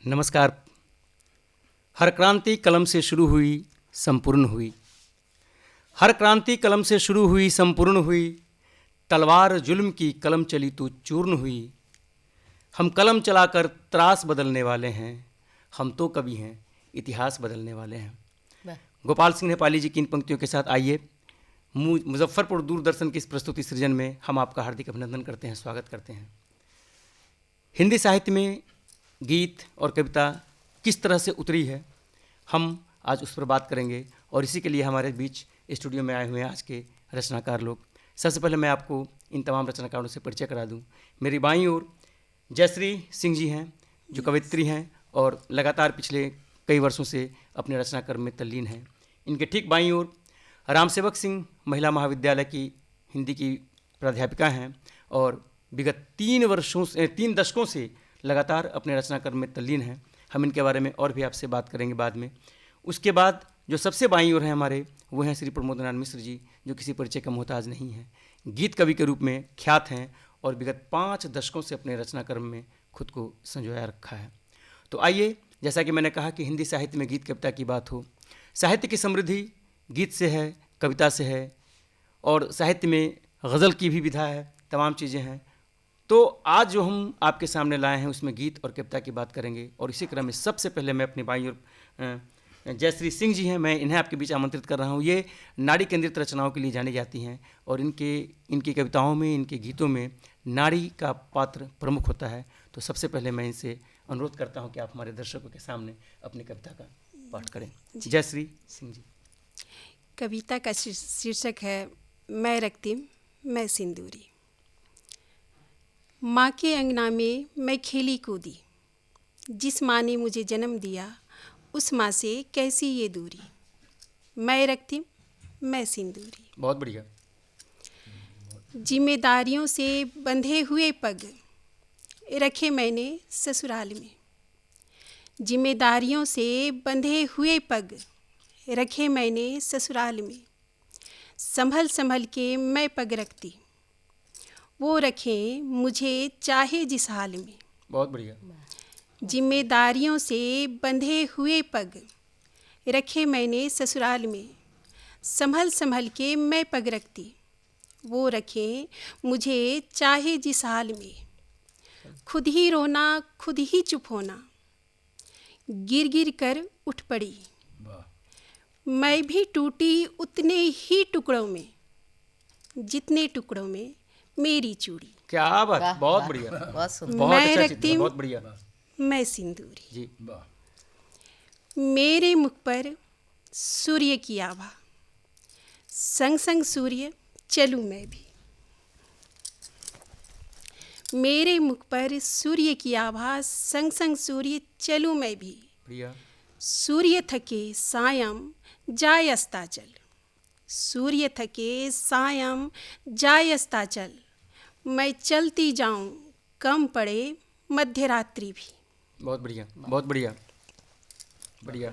नमस्कार। हर क्रांति कलम से शुरू हुई, संपूर्ण हुई। हर क्रांति कलम से शुरू हुई, संपूर्ण हुई। तलवार जुल्म की कलम चली तो चूर्ण हुई। हम कलम चलाकर त्रास बदलने वाले हैं। हम तो कवि हैं, इतिहास बदलने वाले हैं। गोपाल सिंह नेपाली जी की इन पंक्तियों के साथ आइए मुजफ्फरपुर दूरदर्शन की इस प्रस्तुति सृजन में हम आपका हार्दिक अभिनंदन करते हैं, स्वागत करते हैं। हिंदी साहित्य में गीत और कविता किस तरह से उतरी है, हम आज उस पर बात करेंगे और इसी के लिए हमारे बीच स्टूडियो में आए हुए हैं आज के रचनाकार लोग। सबसे पहले मैं आपको इन तमाम रचनाकारों से परिचय करा दूं। मेरी बाईं ओर जयश्री सिंह जी हैं, जो कवयित्री हैं और लगातार पिछले कई वर्षों से अपने रचनाक्रम में तल्लीन हैं। इनके ठीक बाईं ओर रामसेवक सिंह महिला महाविद्यालय की हिंदी की प्राध्यापिका हैं और विगत 3 दशकों से लगातार अपने रचनाक्रम में तल्लीन हैं। हम इनके बारे में और भी आपसे बात करेंगे बाद में। उसके बाद जो सबसे बाईं ओर हैं हमारे, वो हैं श्री प्रमोदनाथ मिश्र जी, जो किसी परिचय का मोहताज नहीं हैं। गीत कवि के रूप में ख्यात हैं और विगत 5 दशकों से अपने रचनाक्रम में खुद को संजोया रखा है। तो आइए, जैसा कि मैंने कहा कि हिंदी साहित्य में गीत कविता की बात हो, साहित्य की समृद्धि गीत से है, कविता से है और साहित्य में गज़ल की भी विधा है, तमाम चीज़ें हैं। तो आज जो हम आपके सामने लाए हैं उसमें गीत और कविता की बात करेंगे और इसी क्रम में सबसे पहले मैं अपनी बाईं ओर जयश्री सिंह जी हैं, मैं इन्हें आपके बीच आमंत्रित कर रहा हूँ। ये नारी केंद्रित रचनाओं के लिए जानी जाती हैं और इनकी कविताओं में, इनके गीतों में नारी का पात्र प्रमुख होता है। तो सबसे पहले मैं इनसे अनुरोध करता हूँ कि आप हमारे दर्शकों के सामने अपनी कविता का पाठ करें। जयश्री सिंह जी। कविता का शीर्षक है मैं रक्तिम मैं सिंदूरी। माँ के अंगना में मैं खेली कूदी, जिस माँ ने मुझे जन्म दिया उस माँ से कैसी ये दूरी। मैं रक्तिम मैं सिंदूरी। बहुत बढ़िया। जिम्मेदारियों से बंधे हुए पग रखे मैंने ससुराल में। जिम्मेदारियों से बंधे हुए पग रखे मैंने ससुराल में। संभल संभल के मैं पग रखती, वो रखें मुझे चाहे जिस हाल में। बहुत बढ़िया। जिम्मेदारियों से बंधे हुए पग रखे मैंने ससुराल में। संभल संभल के मैं पग रखती, वो रखें मुझे चाहे जिस हाल में। खुद ही रोना खुद ही चुप होना, गिर गिर कर उठ पड़ी। मैं भी टूटी उतने ही टुकड़ों में, जितने टुकड़ों में मेरी चूड़ी। क्या बात, बहुत बढ़िया, बहुत सुंदर, मैं रक्तिम बहुत बढ़िया। मैं सिंदूरी जी। मेरे मुख पर सूर्य की आभा, संग संग सूर्य चलूं मैं भी। मेरे मुख पर सूर्य की आभा, संग संग सूर्य चलूं मैं भी। बढ़िया। सूर्य थके सायं जाय अस्ताचल, सूर्य थके सायं जाय अस्ताचल। मैं चलती जाऊं कम पड़े मध्य रात्रि भी। बहुत बढ़िया, बहुत बढ़िया, बढ़िया।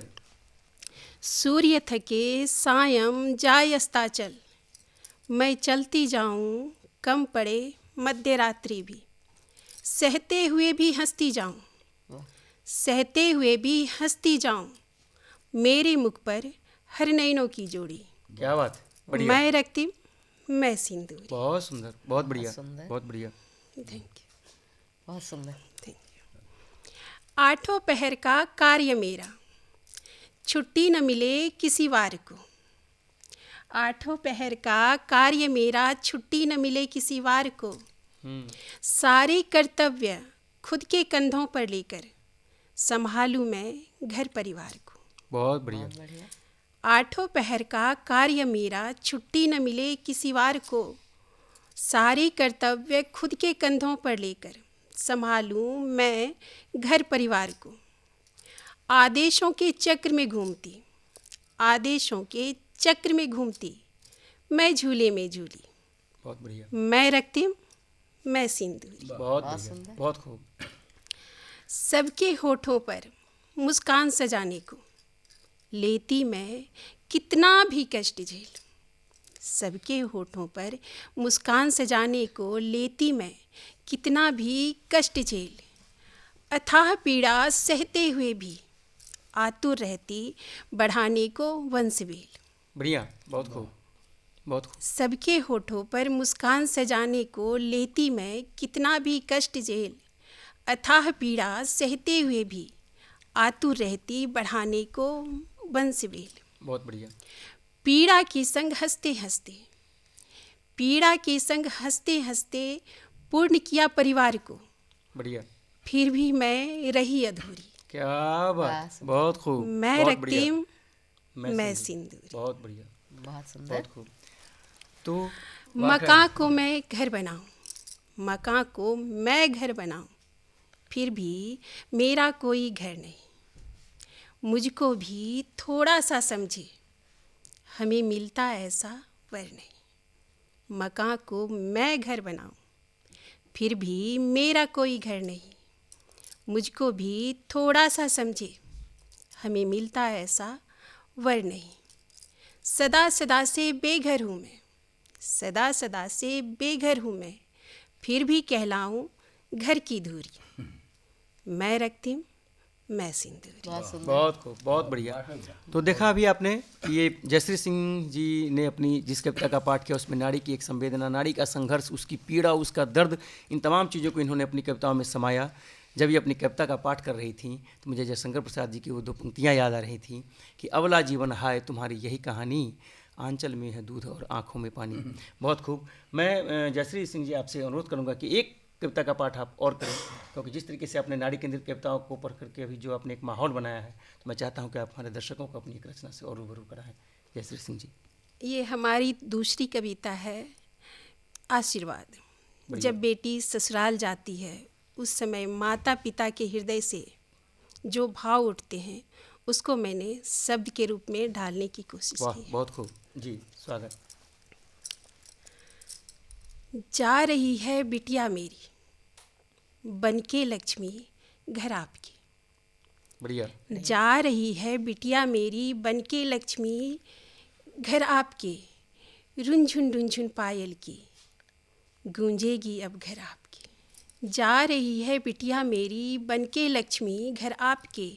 सूर्य थके सायं जाय अस्ताचल, मैं चलती जाऊं कम पड़े मध्य रात्रि भी। सहते हुए भी हंसती जाऊं, सहते हुए भी हंसती जाऊं। मेरे मुख पर हर नैनों की जोड़ी। क्या बात, बढ़िया। मैं रक्तिम मैं सिंदूरी। बहुत सुंदर, बहुत बढ़िया, बहुत बढ़िया। थैंक यू, बहुत सुंदर। Thank you. आठों पहर का कार्य मेरा, छुट्टी न मिले किसी वार को। आठों पहर का कार्य मेरा, छुट्टी न मिले किसी वार को। सारे कर्तव्य खुद के कंधों पर लेकर संभालूं मैं घर परिवार को। बहुत बढ़िया। आठों पहर का कार्य मेरा, छुट्टी न मिले किसी वार को। सारे कर्तव्य खुद के कंधों पर लेकर संभालूं मैं घर परिवार को। आदेशों के चक्र में घूमती, आदेशों के चक्र में घूमती, मैं झूले में झूली। बहुत बढ़िया। मैं रक्तिम मैं सिंदूरी। बहुत बढ़िया, बहुत खूब। सबके होठों पर मुस्कान सजाने को लेती मैं कितना भी कष्ट झेल। सबके होठों पर मुस्कान सजाने को लेती मैं कितना भी कष्ट झेल। अथाह पीड़ा सहते हुए भी आतुर रहती बढ़ाने को वंशवेल। बढ़िया, बहुत खूब, बहुत खूब। सबके होठों पर मुस्कान सजाने को लेती मैं कितना भी कष्ट झेल, अथाह पीड़ा सहते हुए भी आतुर रहती बढ़ाने को वंशवेल। बहुत बढ़िया। पीड़ा के संग हंसते हंसते, पीड़ा के संग हंसते हंसते पूर्ण किया परिवार को, बढ़िया। फिर भी मैं रही अधूरी। क्या बात, बहुत खूब, मैं बहुत बढ़िया। रक्तिम, मैं सिंदूर। सिंदूरी। बहुत बढ़िया, बहुत सुंदर। बहुत खूब। तो मकां को मैं घर बनाऊं, मकां को मैं घर बनाऊं, फिर भी मेरा कोई घर नहीं। मुझको भी थोड़ा सा समझे, हमें मिलता ऐसा वर नहीं। मकां को मैं घर बनाऊं, फिर भी मेरा कोई घर नहीं। मुझको भी थोड़ा सा समझे, हमें मिलता ऐसा वर नहीं। सदा सदा से बेघर हूँ मैं, सदा सदा से बेघर हूँ मैं, फिर भी कहलाऊँ घर की धूरी। मैं रक्तिम, मैं सिंदूरी। बहुत सुंदर। बहुत खूब, बहुत बढ़िया। तो देखा अभी आपने कि ये जयश्री सिंह जी ने अपनी जिस कविता का पाठ किया उसमें नारी की एक संवेदना, नारी का संघर्ष, उसकी पीड़ा, उसका दर्द, इन तमाम चीज़ों को इन्होंने अपनी कविताओं में समाया। जब ये अपनी कविता का पाठ कर रही थी तो मुझे जयशंकर प्रसाद जी की वो दो पंक्तियाँ याद आ रही थी कि अबला जीवन हाय तुम्हारी यही कहानी, आंचल में है दूध और आँखों में पानी। बहुत खूब। मैं जयश्री सिंह जी आपसे अनुरोध करूँगा कि एक कविता का पाठ आप और करें, क्योंकि जिस तरीके से आपने नारी केंद्रित कविताओं को पढ़ करके अभी जो आपने एक माहौल बनाया है, तो मैं चाहता हूं कि आप हमारे दर्शकों को अपनी एक रचना से और रूबरू कराएं। जयश्री सिंह जी। ये हमारी दूसरी कविता है, आशीर्वाद। जब बेटी ससुराल जाती है उस समय माता पिता के हृदय से जो भाव उठते हैं उसको मैंने शब्द के रूप में ढालने की कोशिश वाह, की है। बहुत खूब जी, स्वागत। जा रही है बिटिया मेरी बनके लक्ष्मी घर आपकी, बढ़िया। जा रही है बिटिया मेरी बनके लक्ष्मी घर आपके, रुंझुन पायल की गूंजेगी अब घर आपकी। जा रही है बिटिया मेरी बनके लक्ष्मी घर आपके,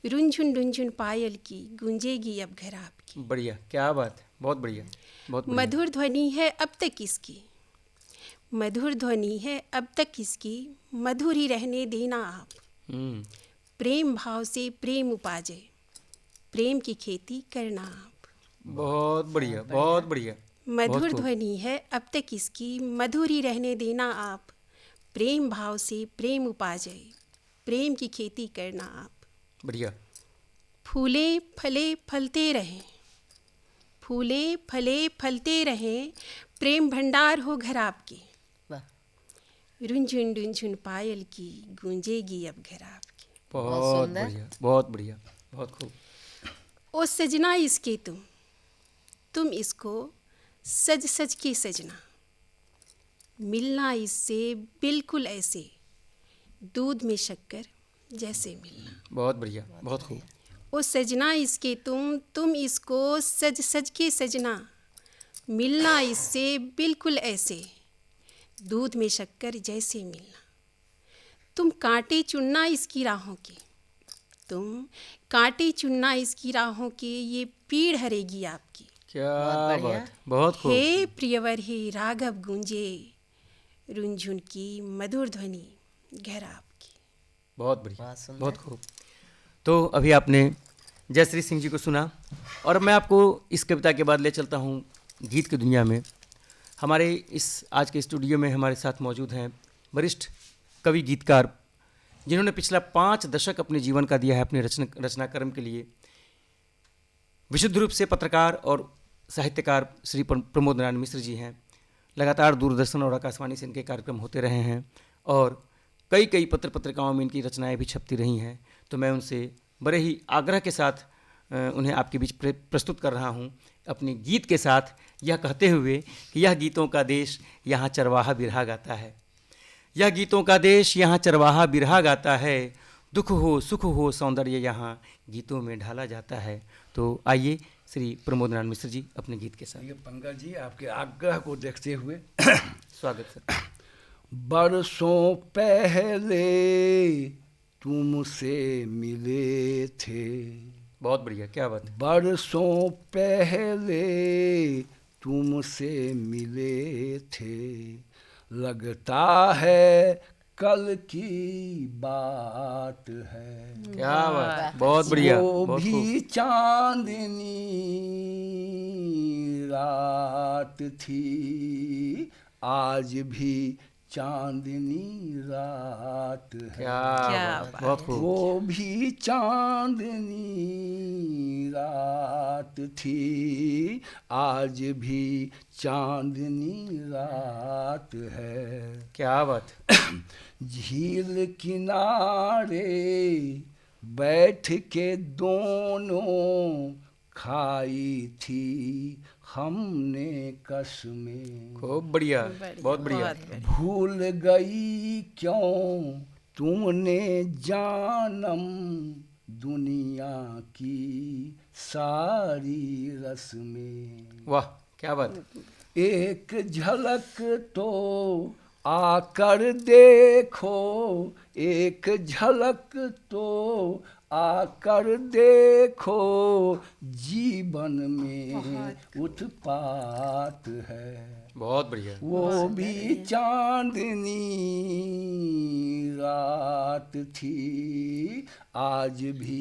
रुंझुन पायल की गूंजेगी अब घर आपकी। बढ़िया, क्या बात है, बहुत बढ़िया, बहुत बढ़िया। मधुर ध्वनि है अब तक इसकी, मधुर ध्वनि है अब तक इसकी, मधुर ही रहने देना आप। प्रेम भाव से प्रेम उपाजे, प्रेम की खेती करना आप। बहुत बढ़िया, बहुत बढ़िया। मधुर ध्वनि है अब तक इसकी, मधुर ही रहने देना आप। प्रेम भाव से प्रेम उपाजे, प्रेम की खेती करना आप। बढ़िया। फूले फले फलते रहें, फूले फले फलते रहें, प्रेम भंडार हो घर आपके, वाह। रुंझुन पायल की गूंजेगी अब घर आपकी। बहुत सुंदर। बढ़िया, बहुत बढ़िया, बहुत खूब। ओ सजना इसके तुम इसको सज सज के सजना, मिलना इससे बिल्कुल ऐसे, दूध में शक्कर जैसे मिलना। बहुत बढ़िया, बहुत खूब। ओ सजना इसके तुम इसको सज सज के सजना, मिलना इससे बिल्कुल ऐसे, दूध में शक्कर जैसे मिलना। तुम कांटे चुनना इसकी राहों के, तुम कांटे चुनना इसकी राहों के, ये पीड़ हरेगी आपकी। क्या बहुत बढ़िया। बात, बहुत खूब। हे प्रियवर हे राघव गूंजे, रुंझुन की मधुर ध्वनि घर आपकी। बहुत बढ़िया, बहुत सुंदर। बहुत खूब। तो अभी आपने जयश्री सिंह जी को सुना और मैं आपको इस कविता के बाद ले चलता हूँ गीत की दुनिया में। हमारे इस आज के स्टूडियो में हमारे साथ मौजूद हैं वरिष्ठ कवि गीतकार, जिन्होंने पिछला 5 दशक अपने जीवन का दिया है अपने रचनाक्रम के लिए। विशुद्ध रूप से पत्रकार और साहित्यकार श्री प्रमोद नारायण मिश्र जी हैं। लगातार दूरदर्शन और आकाशवाणी से इनके कार्यक्रम होते रहे हैं और कई पत्र पत्रिकाओं में इनकी रचनाएं भी छपती रही हैं। तो मैं उनसे बड़े ही आग्रह के साथ उन्हें आपके बीच प्रस्तुत कर रहा हूं अपनी गीत के साथ, यह कहते हुए कि यह गीतों का देश यहाँ चरवाहा बिरहा गाता है, यह गीतों का देश यहाँ चरवाहा बिरहा गाता है, दुख हो सुख हो सौंदर्य यहाँ गीतों में ढाला जाता है। तो आइए श्री प्रमोद नारायण मिश्र जी अपने गीत के साथ। ये पंकज जी आपके आग्रह को देखते हुए स्वागत सर। बरसों पहले तुमसे मिले थे। बहुत बढ़िया, क्या बात है। बरसों पहले तुमसे मिले थे, लगता है कल की बात है। क्या बात है, बहुत बढ़िया, वो बहुत खूब। भी चांदनी रात थी, आज भी चांदनी रात है। क्या क्या बात, बात बहुत खूब। वो भी चांदनी रात थी, आज भी चांदनी रात है। क्या बात है। झील किनारे बैठ के दोनों खाई थी हमने कसमें। खूब बढ़िया, बहुत बढ़िया। भूल गई क्यों तुमने जानम दुनिया की सारी रस्में। वाह, क्या बात है। एक झलक तो आकर देखो, एक झलक तो आकर देखो, जीवन में उत्पात है। बहुत बढ़िया। वो भी चांदनी रात थी, आज भी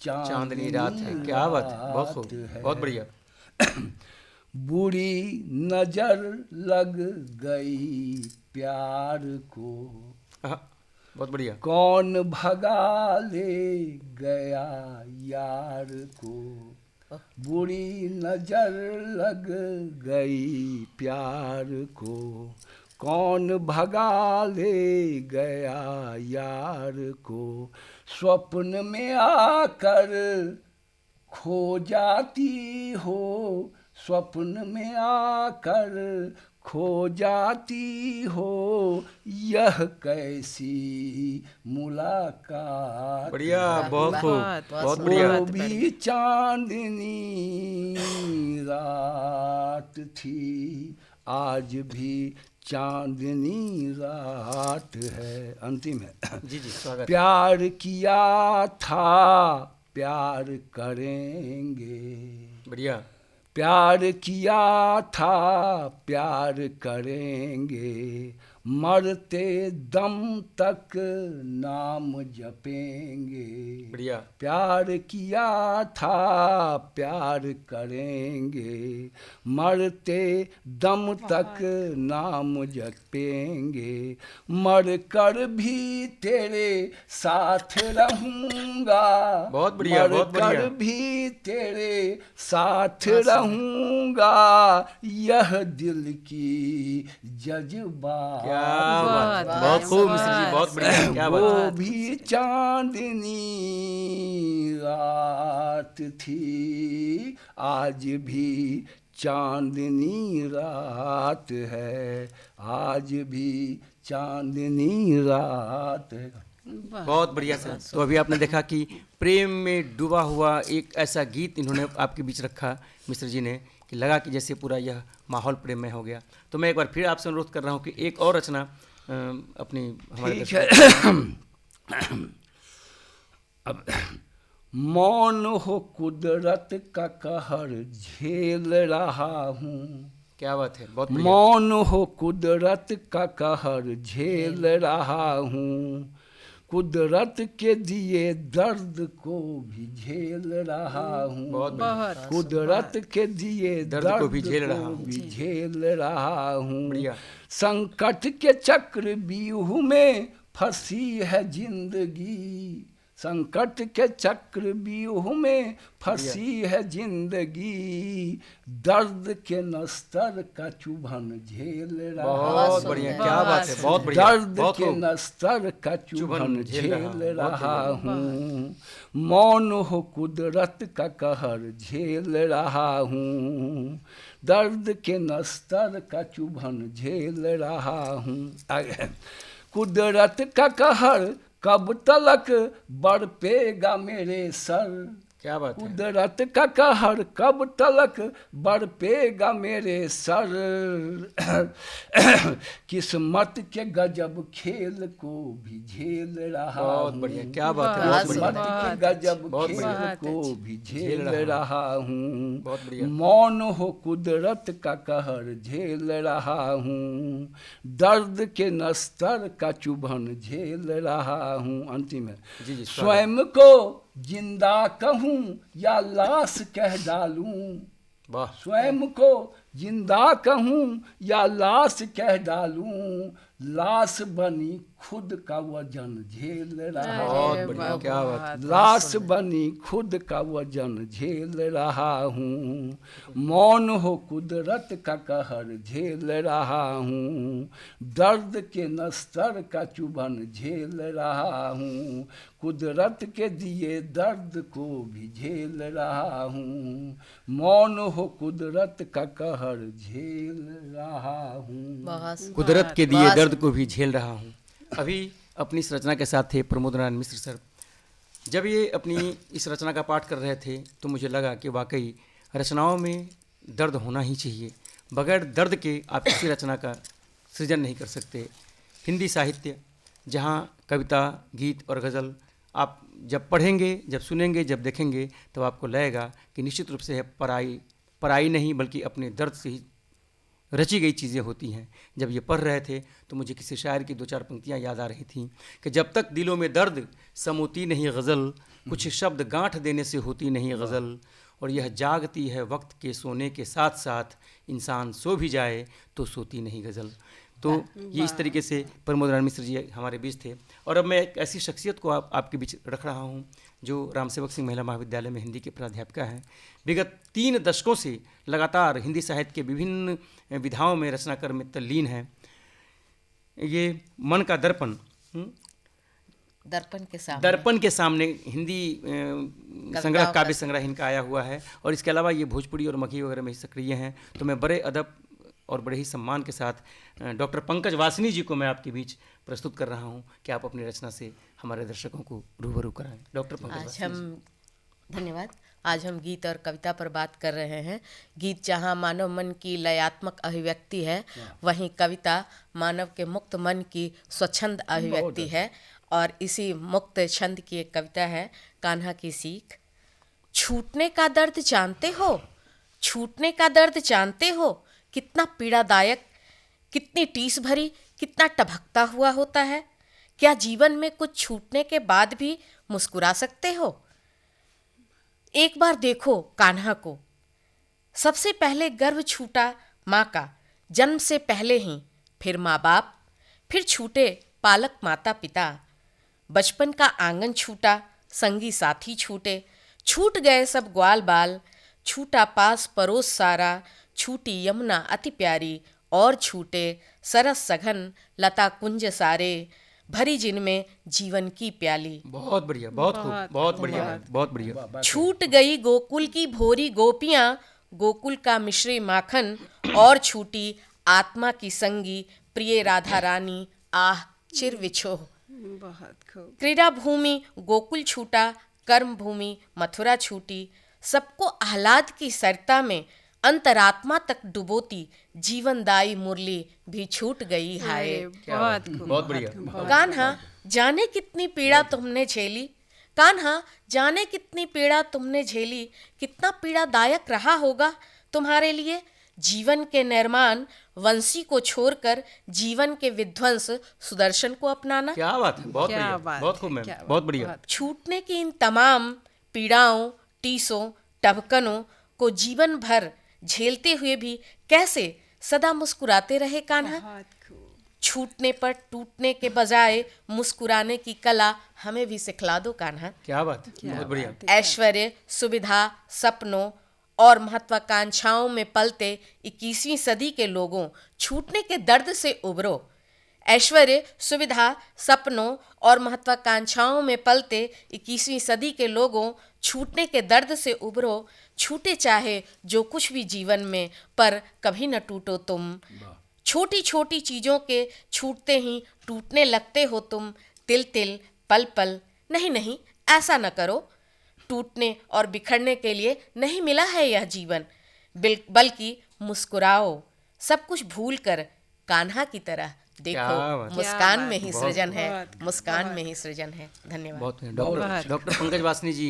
चांदनी रात है, क्या बात है, बहुत खूब, है। बहुत बढ़िया। बुरी नजर लग गई प्यार को, बहुत बढ़िया। कौन भगा ले गया यार को। बुरी नजर लग गई प्यार को, कौन भगा ले गया यार को। स्वप्न में आकर खो जाती हो, स्वप्न में आकर खो जाती हो, यह कैसी मुलाकात। बढ़िया, बहुत खूब, बहुत बढ़िया। वो भी चांदनी रात थी, आज भी चांदनी रात है। अंतिम है। जी जी, स्वागत। प्यार किया था प्यार करेंगे, बढ़िया। प्यार किया था प्यार करेंगे, मरते दम तक नाम जपेंगे। बढ़िया। प्यार किया था प्यार करेंगे, मरते दम तक नाम जपेंगे। मर कर भी तेरे साथ रहूंगा, बहुत बढ़िया, मर बहुत बढ़िया। कर भी तेरे साथ रहूंगा, यह दिल की जज्बात। क्या बात, बहुत खूब मिश्र जी, बहुत बढ़िया, क्या वो बात। भी चांदनी रात थी, आज भी चांदनी रात है, आज भी चांदनी रात है। बहुत बढ़िया सर। तो अभी आपने देखा कि प्रेम में डूबा हुआ एक ऐसा गीत इन्होंने आपके बीच रखा मिश्र जी ने, कि लगा कि जैसे पूरा यह माहौल प्रेममय हो गया। तो मैं एक बार फिर आपसे अनुरोध कर रहा हूँ कि एक और रचना अपनी हमारे ठीक है। अब मौन हो कुदरत का कहर झेल रहा हूँ। क्या बात है, बहुत बढ़िया। मौन हो कुदरत का कहर झेल रहा हूँ, कुदरत के दिए दर्द को भी झेल रहा हूँ। बहुत कुदरत के दिए दर्द को भी झेल रहा हूँ। भी झेल रहा हूँ। बढ़िया। संकट के चक्र व्यूह में फंसी है जिंदगी, संकट के चक्र व्यूह में फंसी है जिंदगी, दर्द के नस्तर का चुभन झेल रहा। बहुत बढ़िया, क्या बात है, बहुत बढ़िया। दर्द के नस्तर का चुभन झेल रहा हूँ। मौन हो कुदरत का कहर झेल रहा हूँ, दर्द के नस्तर का चुभन झेल रहा हूँ। कुदरत का कहर कब तलक बरपेगा मेरे सर, क्या बात है। कुदरत का कहर कब तलक बरपेगा मेरे सर, किस्मत के गजब खेल को भी झेल रहा बहुत हूँ। बढ़िया, क्या बात है, बहुत बहुत बढ़िया। किस्मत के बहुत गजब बहुत खेल बढ़िया। को भी झेल झेल रहा हूँ। बहुत बढ़िया। मौन हो कुदरत का कहर झेल रहा हूँ, दर्द के नस्तर का चुभन झेल रहा हूँ। अंतिम है, जी जी, स्वयं को जिंदा कहूँ या लाश कह डालूं, वाह, स्वयं को जिंदा कहूँ या लाश कह डालूं, लाश बनी खुद का वजन झेल रहा बहुत हूँ। बढ़िया, क्या बात है। लाश बनी खुद का वजन झेल रहा हूँ, मौन हो कुदरत का कहर झेल रहा हूँ, दर्द के नस्तर का चुभन झेल रहा हूँ, कुदरत के दिए दर्द को भी झेल रहा हूँ, मौन हो कुदरत का कहर झेल रहा हूँ। बहुत कुदरत के दिए बहुत दर्द को भी झेल रहा हूँ। अभी अपनी इस रचना के साथ थे प्रमोद नारायण मिश्र सर। जब ये अपनी इस रचना का पाठ कर रहे थे तो मुझे लगा कि वाकई रचनाओं में दर्द होना ही चाहिए। बगैर दर्द के आप किसी रचना का सृजन नहीं कर सकते। हिंदी साहित्य, जहाँ कविता, गीत और गज़ल आप जब पढ़ेंगे, जब सुनेंगे, जब देखेंगे, तो आपको लगेगा कि निश्चित रूप से है पराई नहीं बल्कि अपने दर्द से ही रची गई चीज़ें होती हैं। जब ये पढ़ रहे थे तो मुझे किसी शायर की 2-4 पंक्तियाँ याद आ रही थीं कि जब तक दिलों में दर्द समोती नहीं गज़ल, कुछ शब्द गांठ देने से होती नहीं गज़ल, और यह जागती है वक्त के सोने के साथ साथ, इंसान सो भी जाए तो सोती नहीं गज़ल। तो ये इस तरीके से प्रमोद नारायण मिश्र जी हमारे बीच थे। और अब मैं एक ऐसी शख्सियत को आपके बीच रख रहा हूँ जो रामसेवक सिंह महिला महाविद्यालय में हिंदी की प्राध्यापिका हैं। विगत 3 दशकों से लगातार हिंदी साहित्य के विभिन्न विधाओं में रचनाकर में तल्लीन हैं। ये मन का दर्पण, दर्पण के सामने हिंदी संग्रह, काव्य संग्रह इनका आया हुआ है। और इसके अलावा ये भोजपुरी और मगही वगैरह में सक्रिय हैं। तो मैं बड़े अदब और बड़े ही सम्मान के साथ डॉक्टर पंकज वासनी जी को मैं आपके बीच प्रस्तुत कर रहा हूं कि आप अपनी रचना से हमारे दर्शकों को रूबरू कराएं। डॉक्टर पंकज वासनी जी। धन्यवाद। आज हम गीत और कविता पर बात कर रहे हैं। गीत जहाँ मानव मन की लयात्मक अभिव्यक्ति है, वहीं कविता मानव के मुक्त मन की स्वच्छंद अभिव्यक्ति है। और इसी मुक्त छंद की एक कविता है, कान्हा की सीख। छूटने का दर्द जानते हो, छूटने का दर्द जानते हो, कितना पीड़ादायक, कितनी टीस भरी, कितना टभकता हुआ होता है। क्या जीवन में कुछ छूटने के बाद भी मुस्कुरा सकते हो? एक बार देखो कान्हा को। सबसे पहले गर्भ छूटा माँ का, जन्म से पहले ही, फिर माँ बाप, फिर छूटे पालक माता पिता। बचपन का आंगन छूटा, संगी साथी छूटे, छूट गए सब ग्वाल बाल, छूटा पास परोस सारा, छूटी यमुना अति प्यारी, और छूटे सरस सघन लता कुंज सारे, भरी जिनमें जीवन की प्याली। बहुत बढ़िया, बहुत खूब, बहुत बढ़िया, बहुत बढ़िया। छूट गई गोकुल की भोरी गोपियां, गोकुल का मिश्री माखन, और छूटी आत्मा की संगी प्रिय राधा रानी, आह चिर विछोह। बहुत खूब। क्रीड़ा भूमि गोकुल छूटा, कर्म भूमि मथुरा छूटी, सबको आह्लाद की सरता में अंतरात्मा तक डुबोती जीवनदायी मुरली भी छूट गई हाय। बहुत खूब, बहुत बढ़िया। कान्हा जाने कितनी पीड़ा तुमने झेली, कान्हा जाने कितनी पीड़ा तुमने झेली, कितना पीड़ादायक रहा होगा तुम्हारे लिए जीवन के निर्माण वंशी को छोड़कर जीवन के विध्वंस सुदर्शन को अपनाना। क्या बात है, बहुत क्या बढ़िया, बात बहुत है, खूब मैम, क्या बात, बहुत बढ़िया। बहुत। छूटने की इन तमाम पीड़ाओं, टीसों, टभकनों को जीवन भर झेलते हुए भी कैसे सदा मुस्कुराते रहे कान्हा। बहुत खूब। छूटने पर टूटने के बजाय मुस्कुराने की कला हमें भी सिखला दो कान्हा। क्या बात है, बहुत बढ़िया। ऐश्वर्य, सुविधा, सपनों और महत्वाकांक्षाओं में पलते 21वीं सदी के लोगों, छूटने के दर्द से उबरो। ऐश्वर्य, सुविधा, सपनों और महत्वाकांक्षाओं में पलते 21वीं सदी के लोगों, छूटने के दर्द से उबरो। छूटे चाहे जो कुछ भी जीवन में, पर कभी न टूटो तुम। छोटी छोटी चीज़ों के छूटते ही टूटने लगते हो तुम, तिल तिल, पल पल। नहीं नहीं, ऐसा न करो। टूटने और बिखरने के लिए नहीं मिला है यह जीवन, बल्कि मुस्कुराओ, सब कुछ भूलकर कान्हा की तरह क्या देखो, बात। मुस्कान क्या में बात, ही बहुत, सृजन है, बहुत, मुस्कान बहुत। में ही सृजन है। धन्यवाद। बहुत डॉक्टर पंकज वासनी जी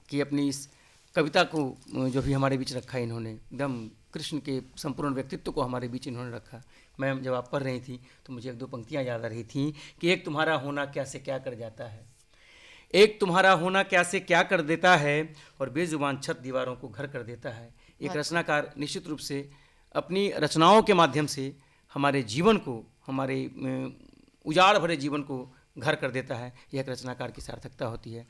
की अपनी इस कविता को जो भी हमारे बीच रखा इन्होंने, एकदम कृष्ण के संपूर्ण व्यक्तित्व को हमारे बीच इन्होंने रखा। मैम जब आप पढ़ रही थी तो मुझे एक दो पंक्तियाँ याद आ रही थी कि एक तुम्हारा होना क्या से क्या कर जाता है, एक तुम्हारा होना क्या से क्या कर देता है, और बेजुबान छत दीवारों को घर कर देता है। एक रचनाकार निश्चित रूप से अपनी रचनाओं के माध्यम से हमारे जीवन को, हमारे उजाड़ भरे जीवन को घर कर देता है। यह एक रचनाकार की सार्थकता होती है।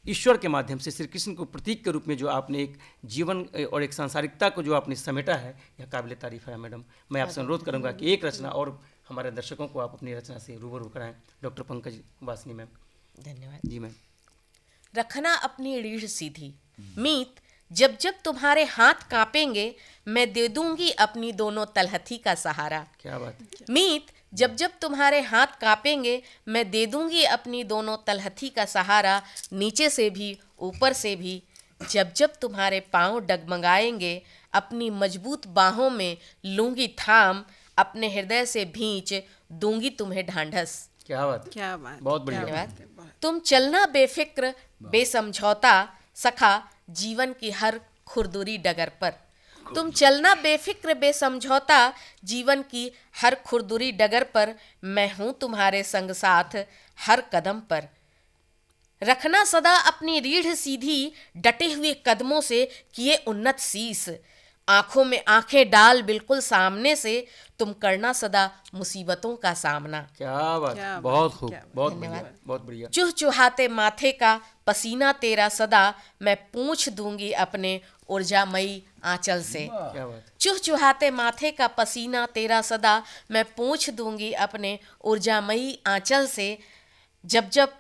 ईश्वर के माध्यम से श्री कृष्ण को प्रतीक के रूप में जो आपने एक जीवन और एक सांसारिकता को जो आपने समेटा है, यह काबिल तारीफ है। मैडम, मैं आपसे अनुरोध करूंगा कि एक रचना और हमारे दर्शकों को आप अपनी रचना से रूबरू कराएं। Doctor Pankaj Vasni ma'am. धन्यवाद। जी मैम। रखना अपनी रीढ़ सीधी, मीत जब जब तुम्हारे हाथ कांपेंगे, मैं दे दूंगी अपनी दोनों तलहथी का सहारा। क्या बात। मीत जब जब तुम्हारे हाथ कांपेंगे, मैं दे दूंगी अपनी दोनों तलहथी का सहारा, नीचे से भी ऊपर से भी। जब जब तुम्हारे पांव डगमगाएंगे, अपनी मजबूत बाहों में लूंगी थाम, अपने हृदय से भींच दूंगी तुम्हें ढांढस। क्या बात। क्या बात, बहुत बढ़िया। धन्यवाद। तुम चलना बेफिक्र बेसमझौता सखा, जीवन की हर खुरदुरी डगर पर। तुम चलना बेफिक्र बेसमझौता, जीवन की हर खुरदुरी डगर पर। मैं हूँ तुम्हारे संग साथ हर कदम पर। रखना सदा अपनी रीढ़ सीधी, डटे हुए कदमों से किए उन्नत शीस। आंखों में आंखें डाल बिल्कुल सामने से, तुम करना सदा मुसीबतों का सामना। क्या बात। क्या बात, बहुत खूब। क्या बात। बहुत बढ़िया। बहुत बढ़िया। चुहचुहाते माथे का पसीना तेरा सदा, मैं पूछ दूंगी अपने ऊर्जामयी आंचल से। क्या बात। चुहचुहाते माथे का पसीना तेरा सदा, मैं पूछ दूंगी अपने ऊर्जामयी आंचल से। जब जब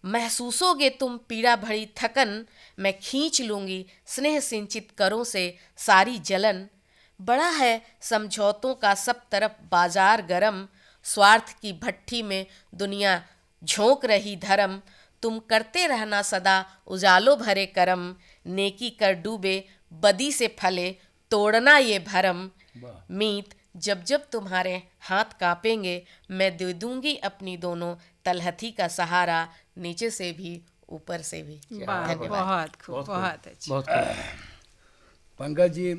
महसूसोगे तुम पीड़ा भरी थकन, मैं खींच लूंगी स्नेह सिंचित करों से सारी जलन। बड़ा है समझौतों का सब तरफ बाजार गरम, स्वार्थ की भट्ठी में दुनिया झोंक रही धर्म। तुम करते रहना सदा उजालों भरे करम, नेकी कर डूबे बदी से फले तोड़ना ये भरम। मीत जब जब तुम्हारे हाथ कांपेंगे, मैं दे दूंगी अपनी दोनों तलहथी का सहारा, नीचे से भी ऊपर से भी। वाह, बहुत खूब, बहुत अच्छा। बहुत खूब। पंकज जी,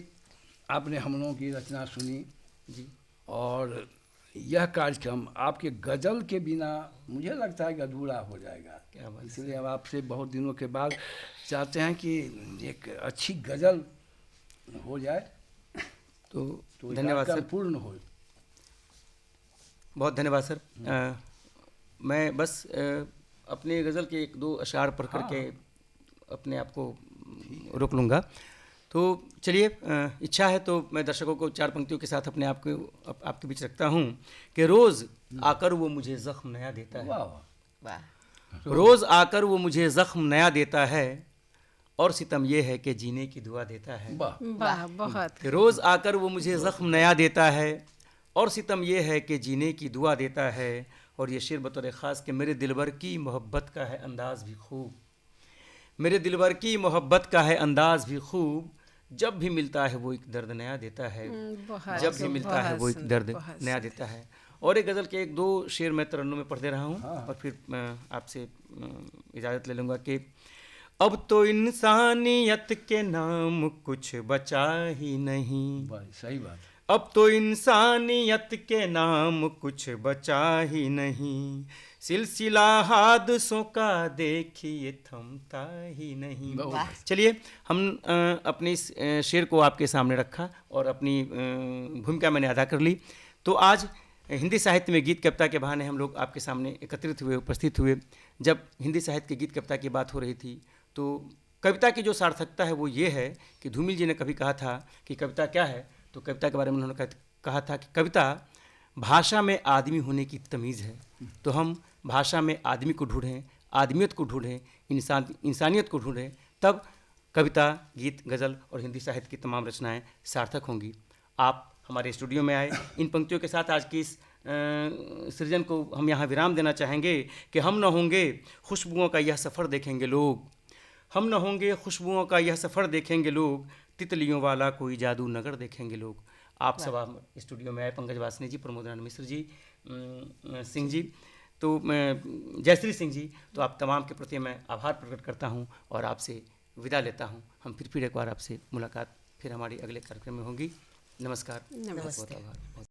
आपने हम लोगों की रचना सुनी जी। और यह कार्यक्रम आपके गज़ल के बिना मुझे लगता है कि अधूरा हो जाएगा। क्या बात। इसलिए हम आपसे बहुत दिनों के बाद चाहते हैं कि एक अच्छी गज़ल हो जाए, तो तो धन्यवाद सर। पूर्ण हो। बहुत धन्यवाद सर। मैं बस अपने गज़ल के एक दो अशार पढ़ करके अपने आप को रोक लूँगा। तो चलिए, इच्छा है तो मैं दर्शकों को चार पंक्तियों के साथ अपने आप को आपके बीच रखता हूँ कि रोज़ आकर वो मुझे ज़ख्म नया देता है। वाह वाह। रोज़ आकर वो मुझे ज़ख्म नया देता है, और सितम ये है कि जीने की दुआ देता है। वाह। वाह, बहुत कि रोज़ आकर वो मुझे ज़ख्म नया देता है, और सितम ये है कि जीने की दुआ देता है। और ये शेर बतौर ख़ास कि मेरे दिलबर की मोहब्बत का है अंदाज़ भी खूब, मेरे दिलबर की मोहब्बत का है अंदाज़ भी खूब, जब भी मिलता है वो एक दर्द नया देता है, बहुत जब भी मिलता है वो एक सुंदर, दर्द बहुत नया देता है। और एक गज़ल के एक दो शेर मैं तरन्नुम में पढ़ दे रहा हूँ, और फिर आपसे इजाज़त ले लूँगा कि अब तो इंसानियत के नाम कुछ बचा ही नहीं, सही बात। अब तो इंसानियत के नाम कुछ बचा ही नहीं, सिलसिला हादसों का देखिए थमता ही नहीं। चलिए, हम अपने इस शेर को आपके सामने रखा और अपनी भूमिका मैंने अदा कर ली। तो आज हिंदी साहित्य में गीत कविता के बहाने हम लोग आपके सामने एकत्रित हुए, उपस्थित हुए। जब हिंदी साहित्य के गीत कविता की बात हो रही थी तो कविता की जो सार्थकता है वो ये है कि धूमिल जी ने कभी कहा था कि कविता क्या है, तो कविता के बारे में उन्होंने कहा था कि कविता भाषा में आदमी होने की तमीज़ है। तो हम भाषा में आदमी को ढूंढें, आदमियत को ढूंढें, इंसानियत को ढूंढें, तब कविता, गीत, गज़ल और हिंदी साहित्य की तमाम रचनाएं सार्थक होंगी। आप हमारे स्टूडियो में आए, इन पंक्तियों के साथ आज की इस सृजन को हम यहाँ विराम देना चाहेंगे कि हम न होंगे खुशबुओं का यह सफ़र देखेंगे लोग, हम न होंगे खुशबुओं का यह सफ़र देखेंगे लोग, तितलियों वाला कोई जादू नगर देखेंगे लोग। आप सब आप स्टूडियो में आए, पंकज वासनी जी, प्रमोद नारायण मिश्र जी, सिंह जी, तो जयश्री सिंह जी, तो आप तमाम के प्रति मैं आभार प्रकट करता हूं और आपसे विदा लेता हूं। हम फिर एक बार आपसे मुलाकात फिर हमारी अगले कार्यक्रम में होगी। नमस्कार। नमस्ते। बहुत आभार।